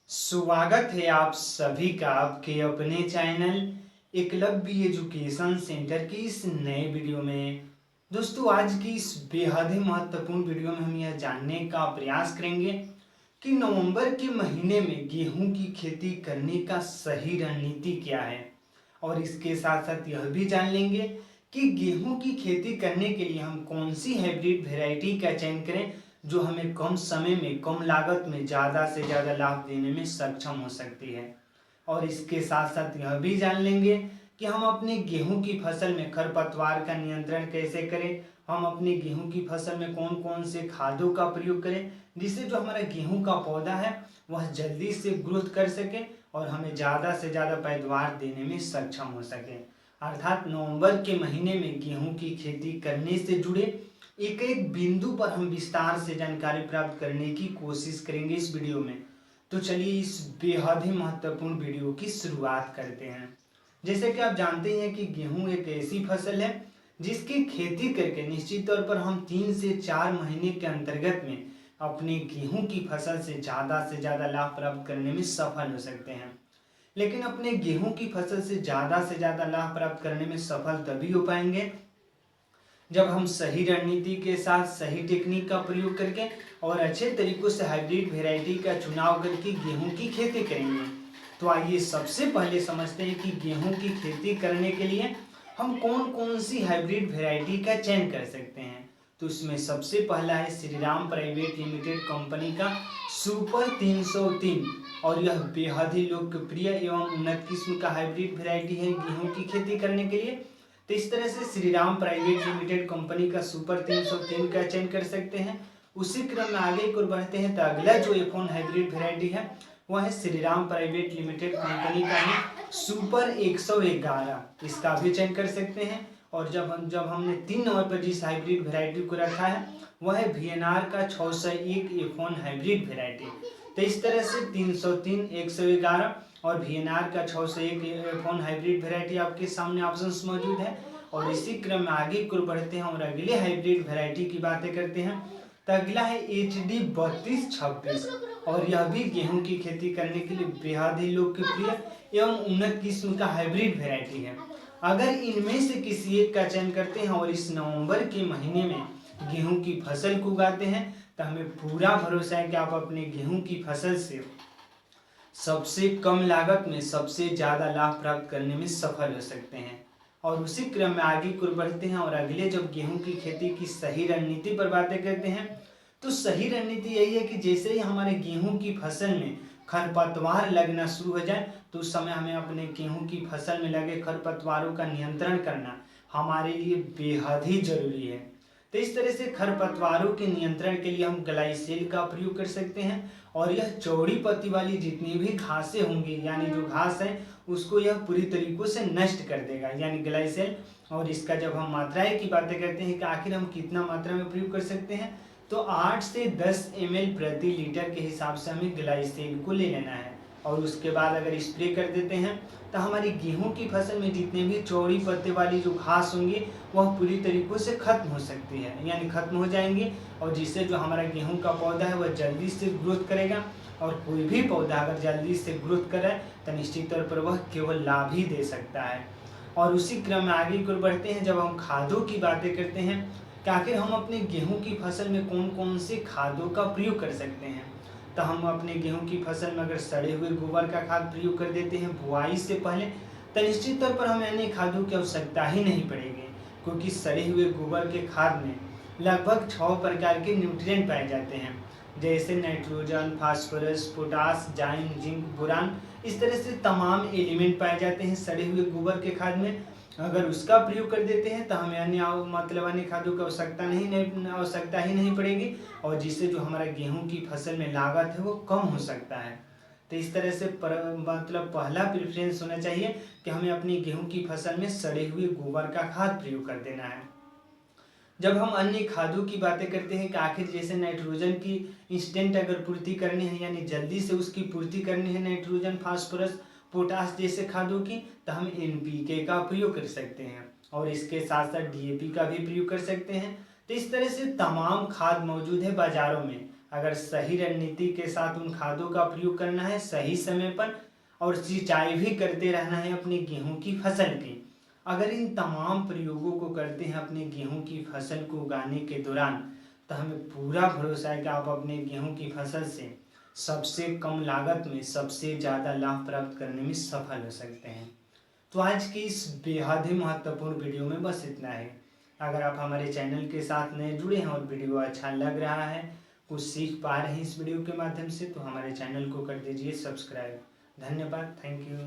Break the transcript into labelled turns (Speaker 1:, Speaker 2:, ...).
Speaker 1: स्वागत है आप सभी का आपके अपने चैनल एकलव्य एजुकेशन सेंटर की इस नए वीडियो में। दोस्तों, आज की इस बेहद ही महत्वपूर्ण वीडियो में हम यह जानने का प्रयास करेंगे कि नवंबर के महीने में गेहूं की खेती करने का सही रणनीति क्या है, और इसके साथ साथ यह भी जान लेंगे कि गेहूं की खेती करने के लिए हम कौन सी हाइब्रिड वैरायटी का चयन करें जो हमें कम समय में कम लागत में ज़्यादा से ज़्यादा लाभ देने में सक्षम हो सकती है। और इसके साथ साथ यह भी जान लेंगे कि हम अपने गेहूं की फसल में खरपतवार का नियंत्रण कैसे करें, हम अपने गेहूं की फसल में कौन कौन से खादों का प्रयोग करें जिससे जो हमारा गेहूं का पौधा है वह जल्दी से ग्रोथ कर सके और हमें ज़्यादा से ज़्यादा पैदावार देने में सक्षम हो सके। अर्थात नवंबर के महीने में गेहूं की खेती करने से जुड़े एक एक बिंदु पर हम विस्तार से जानकारी प्राप्त करने की कोशिश करेंगे इस वीडियो में। तो चलिए इस बेहद ही महत्वपूर्ण वीडियो की शुरुआत करते हैं। जैसे कि आप जानते हैं कि गेहूं एक ऐसी फसल है जिसकी खेती करके निश्चित तौर पर हम 3 से 4 महीने के अंतर्गत में अपने गेहूं की फसल से ज़्यादा लाभ प्राप्त करने में सफल हो सकते हैं। लेकिन अपने गेहूं की फसल से ज़्यादा लाभ प्राप्त करने में सफल तभी हो पाएंगे जब हम सही रणनीति के साथ सही टेक्निक का प्रयोग करके और अच्छे तरीकों से हाइब्रिड वैरायटी का चुनाव करके गेहूं की खेती करेंगे। तो आइए सबसे पहले समझते हैं कि गेहूं की खेती करने के लिए हम कौन कौन सी हाइब्रिड वैरायटी का चयन कर सकते हैं। तो इसमें सबसे पहला है श्रीराम प्राइवेट लिमिटेड कंपनी का सुपर 303, और यह बेहद ही लोकप्रिय एवं उन्नत किस्म का हाइब्रिड वैरायटी है गेहूं की खेती करने के लिए। तो इस तरह से श्रीराम प्राइवेट लिमिटेड कंपनी का सुपर 303 का चयन कर सकते हैं। उसी क्रम में आगे की ओर बढ़ते हैं तो अगला जो F1 हाइब्रिड वैरायटी है वह है श्रीराम प्राइवेट लिमिटेड कंपनी का ही सुपर 111, इसका भी चयन कर सकते हैं। और जब हमने 3 नंबर पर जिस हाइब्रिड वैरायटी को रखा है वह है VNR का 601 F1 हाइब्रिड वैरायटी। तो इस तरह से 303, 111 और VNR का 601 F1 हाइब्रिड वैरायटी आपके सामने ऑप्शंस मौजूद है। और इसी क्रम में आगे को बढ़ते हैं और अगले हाइब्रिड वैरायटी की बातें करते हैं। तो अगला है HD 3226, और यह भी गेहूं की खेती करने के लिए बेहद ही लोकप्रिय एवं उन्नत किस्म का हाइब्रिड वैरायटी है। अगर इनमें से किसी एक का चयन करते हैं और इस नवंबर के महीने में गेहूं की फसल को उगाते हैं तो हमें पूरा भरोसा है कि आप अपने गेहूं की फसल से सबसे कम लागत में सबसे ज़्यादा लाभ प्राप्त करने में सफल हो सकते हैं। और उसी क्रम में आगे को बढ़ते हैं और अगले जब गेहूं की खेती की सही रणनीति पर बातें करते हैं तो सही रणनीति यही है कि जैसे ही हमारे गेहूं की फसल में खरपतवार लगना शुरू हो जाए तो उस समय हमें अपने गेहूं की फसल में लगे खरपतवारों का नियंत्रण करना हमारे लिए बेहद ही जरूरी है। तो इस तरह से खरपतवारों के नियंत्रण के लिए हम ग्लाइसेल का प्रयोग कर सकते हैं, और यह चौड़ी पत्ती वाली जितनी भी घासें होंगी यानी जो घास है उसको यह पूरी तरीकों से नष्ट कर देगा यानी ग्लाइसेल। और इसका जब हम मात्राएं की बातें करते हैं कि आखिर हम कितना मात्रा में प्रयोग कर सकते हैं तो 8 से 10 ml प्रति लीटर के हिसाब से हमें ग्लाइसेल को ले लेना है। और उसके बाद अगर स्प्रे कर देते हैं तो हमारी गेहूं की फसल में जितने भी चौड़ी पत्ते वाली जो घास होंगी वह पूरी तरीकों से खत्म हो सकती है यानी खत्म हो जाएंगी, और जिससे जो हमारा गेहूं का पौधा है वह जल्दी से ग्रोथ करेगा। और कोई भी पौधा अगर जल्दी से ग्रोथ करे तो निश्चित तौर पर वह केवल लाभ ही दे सकता है। और उसी क्रम में आगे की ओर बढ़ते हैं जब हम खादों की बातें करते हैं कि आखिर हम अपने गेहूं की फसल में कौन कौन से खादों का प्रयोग कर सकते हैं। तो हम अपने गेहूं की फसल में अगर सड़े हुए गोबर का खाद प्रयोग कर देते हैं बुआई से पहले तो निश्चित तौर पर हमें अन्य खादों की आवश्यकता ही नहीं पड़ेगी, क्योंकि सड़े हुए गोबर के खाद में लगभग 6 प्रकार के न्यूट्रिएंट पाए जाते हैं जैसे नाइट्रोजन, फास्फोरस, पोटास, जाइम, जिंक, बोरान। इस तरह से तमाम एलिमेंट पाए जाते हैं सड़े हुए गोबर के खाद में। अगर उसका प्रयोग कर देते हैं तो हमें अन्य खादों की आवश्यकता ही नहीं पड़ेगी, और जिससे जो हमारा गेहूं की फसल में लागत है वो कम हो सकता है। तो इस तरह से पहला प्रेफरेंस होना चाहिए कि हमें अपनी गेहूं की फसल में सड़े हुए गोबर का खाद प्रयोग कर देना है। जब हम अन्य खादों की बातें करते हैं कि आखिर जैसे नाइट्रोजन की इंस्टेंट अगर पूर्ति करनी है यानी जल्दी से उसकी पूर्ति करनी है नाइट्रोजन, फास्फोरस, पोटास जैसे खादों की, तो हम NPK का प्रयोग कर सकते हैं और इसके साथ साथ DAP का भी प्रयोग कर सकते हैं। तो इस तरह से तमाम खाद मौजूद है बाजारों में, अगर सही रणनीति के साथ उन खादों का प्रयोग करना है सही समय पर, और सिंचाई भी करते रहना है अपने गेहूं की फसल की। अगर इन तमाम प्रयोगों को करते हैं अपने गेहूं की फसल को उगाने के दौरान, तो हमें पूरा भरोसा है कि आप अपने गेहूं की फसल से सबसे कम लागत में सबसे ज़्यादा लाभ प्राप्त करने में सफल हो सकते हैं। तो आज की इस बेहद ही महत्वपूर्ण वीडियो में बस इतना है। अगर आप हमारे चैनल के साथ नए जुड़े हैं और वीडियो अच्छा लग रहा है, कुछ सीख पा रहे हैं इस वीडियो के माध्यम से, तो हमारे चैनल को कर दीजिए सब्सक्राइब। धन्यवाद, थैंक यू।